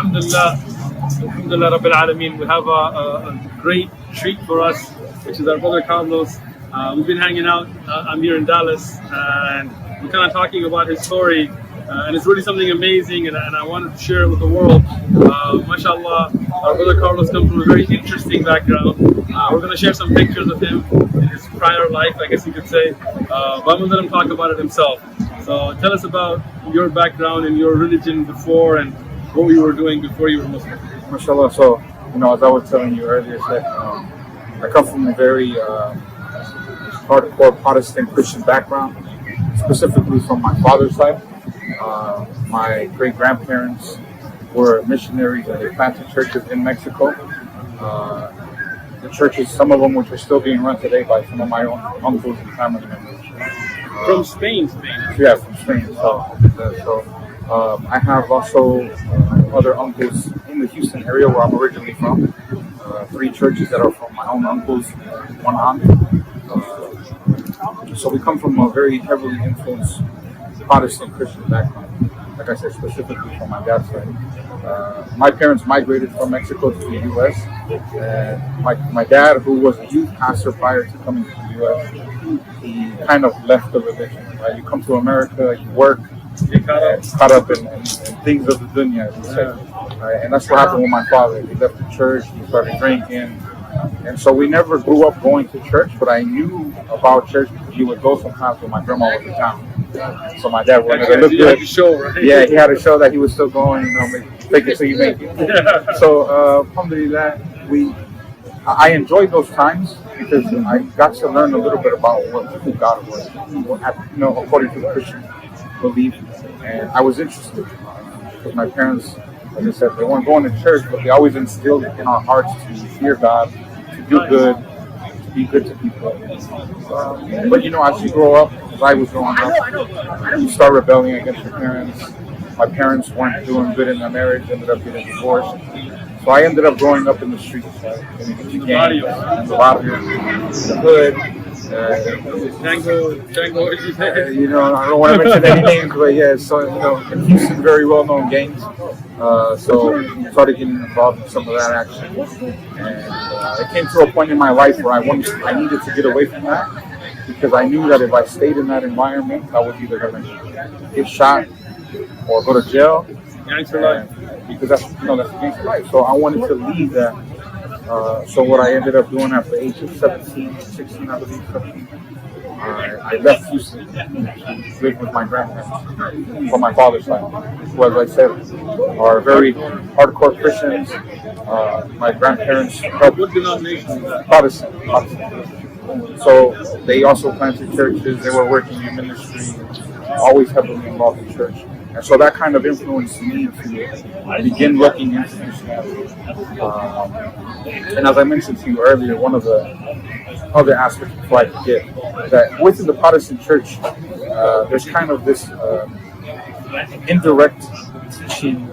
Alhamdulillah, Alhamdulillah Rabbil Alameen. We have a great treat for us, which is our brother Carlos. We've been hanging out. I'm here in Dallas, and we're kind of talking about his story. And it's really something amazing, and I wanted to share it with the world. MashaAllah, our brother Carlos comes from a very interesting background. We're going to share some pictures of him in his prior life, I guess you could say. But I'm going to let him talk about it himself. So tell us about your background and your religion before, and what you were doing before you were Muslim. MashaAllah. So, as I was telling you earlier, Sheikh, I come from a very hardcore Protestant Christian background, specifically from my father's side. My great-grandparents were missionaries, and they planted churches in Mexico. The churches, some of them which are still being run today by some of my own uncles and family members. From Spain? Yeah, from Spain. So I have also other uncles in the Houston area where I'm originally from. 3 churches that are from my own uncles, 1 aunt. So we come from a very heavily influenced Protestant Christian background. Like I said, specifically from my dad's side. My parents migrated from Mexico to the U.S. And my dad, who was a youth pastor prior to coming to the U.S., he kind of left the religion. Right? You come to America, you work, you caught up in things of the dunya, as you say. Right? And that's what happened with my father. He left the church, he started drinking. And so we never grew up going to church, but I knew about church because he would go sometimes when my grandma was in town. So my dad wanted to look good. Show, right? Yeah, he had to show that he was still going, fake it till you make it. So, alhamdulillah, I enjoyed those times because I got to learn a little bit about who God was, according to the Christian belief. And I was interested because my parents, like I said, they weren't going to church, but they always instilled in our hearts to fear God, to do good, to be good to people. But as you grow up, as I was growing up, you start rebelling against your parents. My parents weren't doing good in their marriage, ended up getting divorced. So I ended up growing up in the streets, in the gangs, in the barrio, in the hood. Django, I don't want to mention any names, but yeah, so in Houston, very well-known gangs. So I started getting involved in some of that action, and it came to a point in my life where I needed to get away from that because I knew that if I stayed in that environment, I was either going to get shot or go to jail. Gangster life. Because that's gangster life. So I wanted to leave that. So what I ended up doing after the age of 16, I believe, I left Houston to live with my grandparents from my father's side, who, as I said, are very hardcore Christians. My grandparents helped Protestant. So they also planted churches. They were working in ministry, always heavily involved in church. And so that kind of influenced me to begin looking into Christianity. And as I mentioned to you earlier, one of the other aspects before I forget, that within the Protestant church, there's kind of this indirect teaching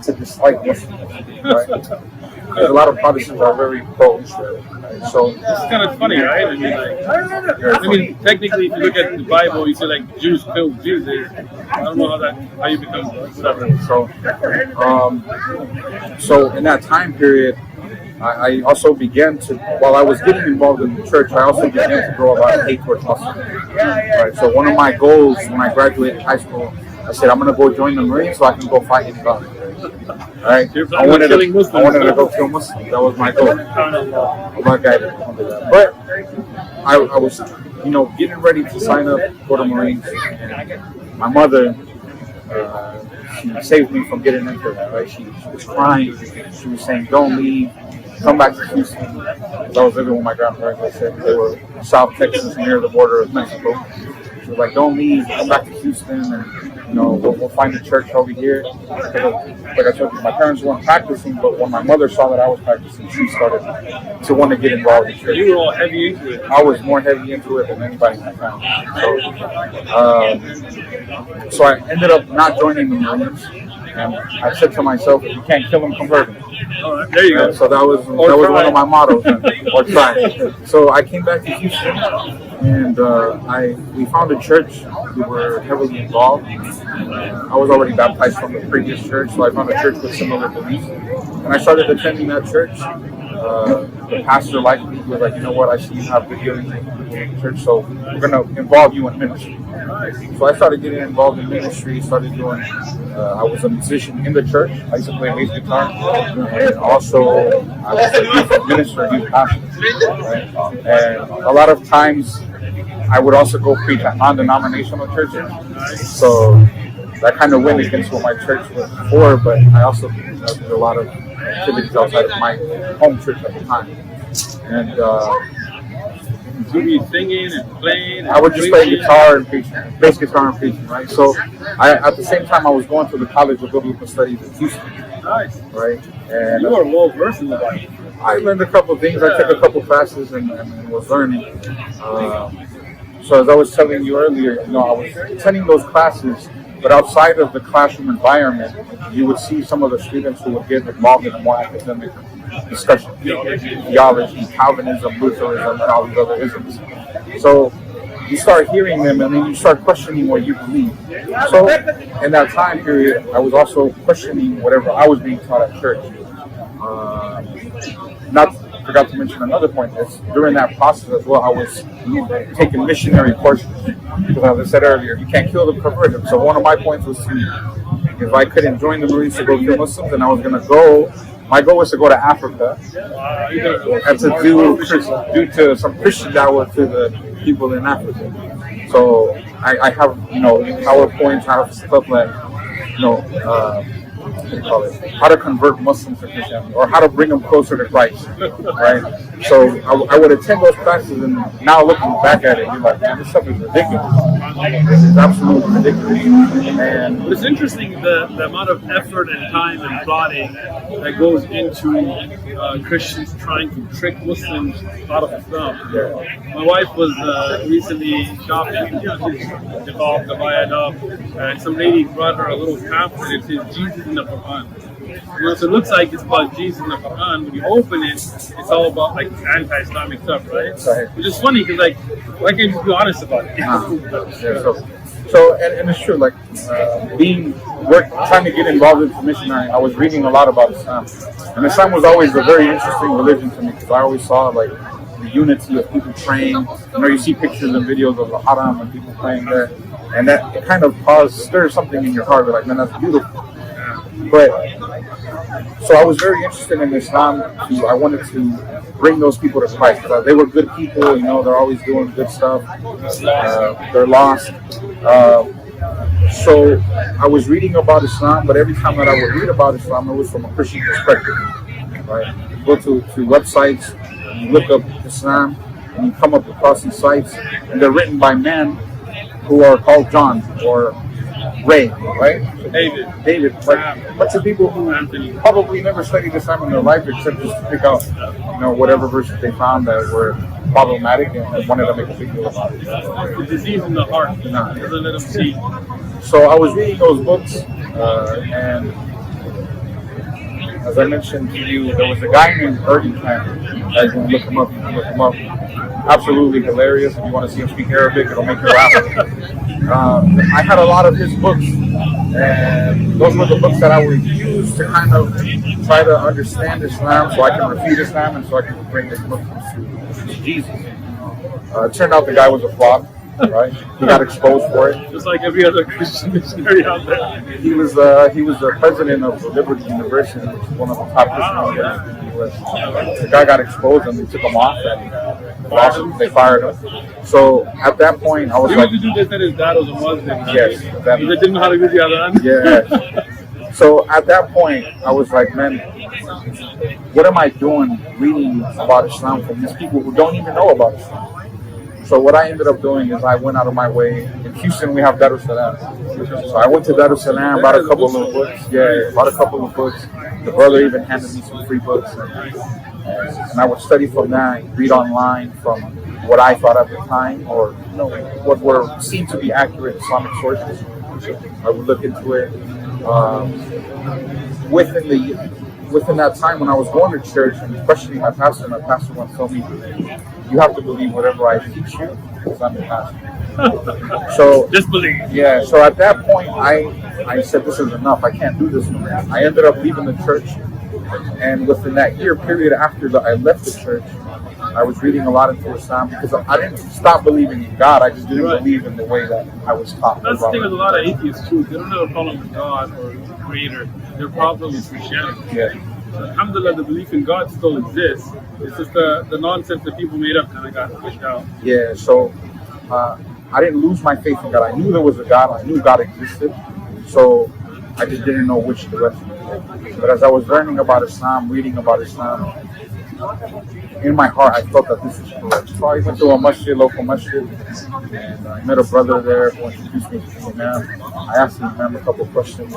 to dislike Muslims, right? Because a lot of Protestants are very pro-Israel. Right? So this is kind of funny, right? I mean, technically, if you look at the Bible, you say like Jews killed Jews. I don't know how you become separate. So in that time period, I also began to, while I was getting involved in the church, I also began to grow a lot of hate towards Muslims. Right? So one of my goals when I graduated high school, I said, I'm going to go join the Marines so I can go fight in God. Right? I wanted to go kill Muslims. That was my goal. But I was, getting ready to sign up for the Marines. And my mother, she saved me from getting into that. Right? She was crying. She was saying, "Don't leave. Come back to Houston." Because I was living with my grandparents. I said they were in South Texas, near the border of Mexico. She was like, "Don't leave. Come back to Houston, and we'll find a church over here." Like I told you, my parents weren't practicing, but when my mother saw that I was practicing, she started to want to get involved in church. You were all heavy into it. I was more heavy into it than anybody in my family. So I ended up not joining the Marines, and I said to myself, "If you can't kill him, convert him." All right, there you go. So that was one of my mottos, or try. So I came back to Houston. and we found a church. We were heavily involved. I was already baptized from the previous church, so I found a church with similar beliefs, and I started attending that church. The pastor liked me. He was like, you know what, I see you have good dealings with the church, so we're going to involve you in ministry. So I started getting involved in ministry, started doing, I was a musician in the church. I used to play bass guitar, and also I was a youth minister, youth pastor. Right? And a lot of times I would also go preach at non-denominational churches. So that kind of went against what my church was for, but I also did a lot of activities outside of my home church at the time. And so you singing and playing? I would just play guitar and preaching, bass guitar and preaching, right? So at the same time, I was going to the College of Biblical Studies in Houston. Nice. Right? And you are well versed in the Bible. I learned a couple of things. I took a couple classes and was learning. So as I was telling you earlier, I was attending those classes, but outside of the classroom environment, you would see some of the students who would get involved in a more academic discussion, theology, Calvinism, Lutheranism, and all these other isms. So you start hearing them, and then you start questioning what you believe. So in that time period, I was also questioning whatever I was being taught at church. Forgot to mention another point is during that process as well, I was taking missionary courses. Because as I said earlier, you can't kill the converted. So one of my points was if I couldn't join the Marines to go kill Muslims, then I was going to go. My goal was to go to Africa and to do to some Christian dawah to the people in Africa. So I have PowerPoints, I have stuff like what do you call it? How to convert Muslims to Christianity, or how to bring them closer to Christ, right? So I would attend those classes, and now looking back at it, you're like, man, this stuff is ridiculous. It's absolutely ridiculous. And it's interesting the amount of effort and time and plotting that goes into Christians trying to trick Muslims out of Islam. Yeah. My wife was recently shopping, she's developed the viaduct, and some lady brought her a little pamphlet. It says Jesus in the Quran. So it looks like it's about Jesus in the Quran. When you open it, it's all about like anti-Islamic stuff, right? Which is funny because why can't you just be honest about it? So it's true. Like trying to get involved in missionary, I was reading a lot about Islam, and Islam was always a very interesting religion to me because I always saw like the unity of people praying. You see pictures and videos of the Haram and people praying there, and that it kind of stirs something in your heart. Like, man, that's beautiful. But so I was very interested in Islam. I wanted to bring those people to Christ. They were good people, they're always doing good stuff. They're lost. So I was reading about Islam, but every time that I would read about Islam, it was from a Christian perspective. Right? You go to websites, and you look up Islam, and you come up across these sites, and they're written by men who are called John or Ray, right? David, like a bunch of people who probably never studied Islam in their life except just to pick out, whatever verses they found that were problematic and wanted to make a big deal about it. The disease in the heart doesn't let them see. So I was reading those books, and as I mentioned to you, there was a guy named Bergen Camp. You guys can look him up. Absolutely hilarious. If you want to see him speak Arabic, it'll make you laugh. I had a lot of his books, and those were the books that I would use to kind of try to understand Islam, so I can refute Islam, and so I can bring this book to Jesus. It turned out the guy was a fraud, right? He got exposed for it. Just like every other Christian missionary out there. He was the president of Liberty University, which is one of the top Christian universities in the U.S. The guy got exposed, and they took him off, and they fired him. So at that point, I was like, the dude that said his dad was a Muslim. Yes. They didn't know how to use the other hand. Yeah. So at that point, I was like, man, what am I doing reading about Islam from these people who don't even know about Islam? So what I ended up doing is I went out of my way. In Houston, we have Darussalam. So I went to Darussalam, bought a couple of books. Yeah, bought a couple of books. The brother even handed me some free books. And I would study from that, read online from what I thought at the time, or what seemed to be accurate Islamic sources. I would look into it. Within that time when I was going to church and questioning my pastor once told me, you have to believe whatever I teach you because I'm the pastor. So Just believe. yeah, so at that point, I said, this is enough. I can't do this no more. I ended up leaving the church, and within that year period after I left the church, I was reading a lot into Islam because I didn't stop believing in God. I just didn't believe in the way that I was taught. That's the thing with a lot of atheists too. They don't have a problem with God or the Creator. Their problem is Christianity. Yeah. So, alhamdulillah, the belief in God still exists. It's just the nonsense that people made up kind of got pushed out. Yeah, so I didn't lose my faith in God. I knew there was a God. I knew God existed. So I just didn't know which direction to go. But as I was learning about Islam, reading about Islam, in my heart, I felt that this is correct. So I went to a masjid, local masjid, and I met a brother there who introduced me to the imam. I asked the imam a couple of questions.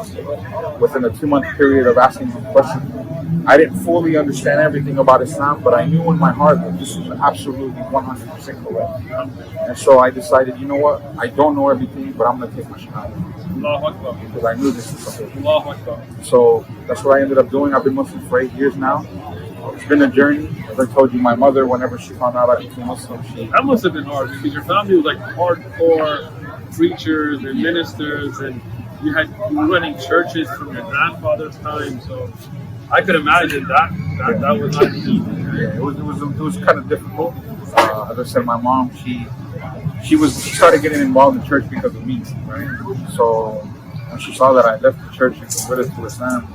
Within a 2-month period of asking him questions, I didn't fully understand everything about Islam, but I knew in my heart that this was absolutely 100% correct. And so I decided, you know what, I don't know everything, but I'm going to take my shahada. Allahu Akbar. Because I knew this was something. Allahu Akbar. So that's what I ended up doing. I've been Muslim for 8 years now. It's been a journey. As I told you, my mother, whenever she found out I became Muslim, that must have been hard because your family was like hardcore preachers and ministers, and you were running churches from your grandfather's time. So I could imagine that was not easy. Yeah, it was kind of difficult. As I said, my mom, she started getting involved in church because of me, right? So when she saw that I left the church and converted to Islam,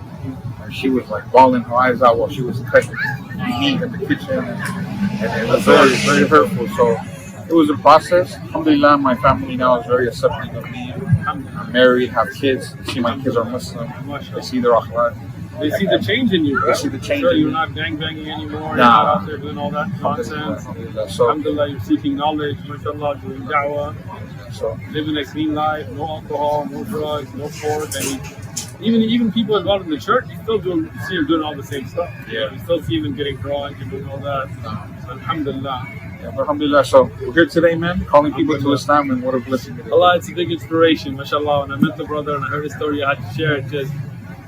she was like bawling her eyes out while she was cutting meat in the kitchen, and it was very, very hurtful. So it was a process. Alhamdulillah, my family now is very accepting of me. I'm married, have kids. They see my kids are Muslim. They see their akhlaq. They see the change in you. Right? They see the change. Sure, in you're me. not gangbanging anymore. Nah. You're not out there doing all that nonsense. So, alhamdulillah, you're seeking knowledge. MashaAllah, doing da'wah. So living a clean life. No alcohol, no drugs, no pork. Even people involved in the church, you still see them doing all the same stuff. Yeah, you still see them getting drunk and doing all that. So, alhamdulillah. Yeah, alhamdulillah. So we're here today, man, calling people to Islam, and what a blessing it is. Allah, it's a big inspiration, mashallah. When I met the brother and I heard his story, I had to share it because,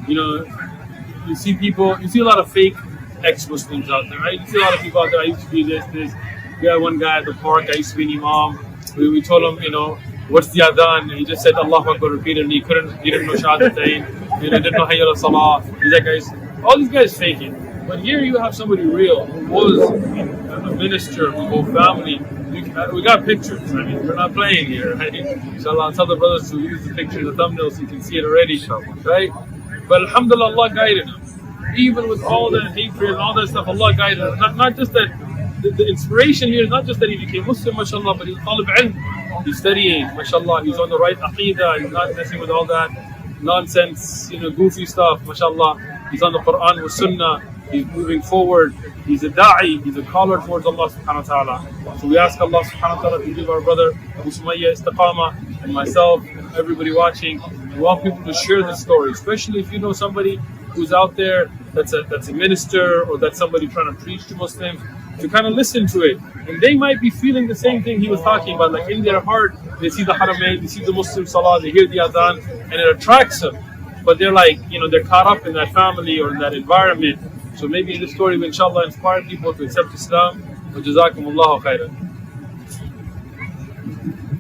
you see a lot of fake ex-Muslims out there, right? You see a lot of people out there, I used to be this. We had one guy at the park, I used to be an imam. We told him, what's the adhan? And he just said Allahu Akbar repeatedly. He didn't know Shahadatain. Didn't know Hayya ala Salah. He's like, all these guys faking. But here you have somebody real who was a minister, whose whole family. We got pictures. I mean, we're not playing here, right? Inshallah, tell the brothers to use the picture, the thumbnail, so you can see it already, right? But alhamdulillah, Allah guided him. Even with all that hatred and all that stuff, Allah guided him. Not just that. The inspiration here is not just that he became Muslim, mashallah, but he's talib ilm. He's studying, mashallah. He's on the right aqeedah. He's not messing with all that nonsense, goofy stuff, mashallah. He's on the Quran with Sunnah. He's moving forward. He's a da'i. He's a caller towards Allah subhanahu wa ta'ala. So we ask Allah subhanahu wa ta'ala to give our brother Abu Sumayya istiqamah, and myself, everybody watching. We want people to share this story, especially if you know somebody who's out there that's a minister, or that's somebody trying to preach to Muslims, to kind of listen to it. And they might be feeling the same thing he was talking about, like in their heart, they see the Haramain, they see the Muslim Salah, they hear the Adhan, and it attracts them. But they're like, they're caught up in that family or in that environment. So maybe this story will inshallah inspire people to accept Islam. Wa jazakumullahu khairan.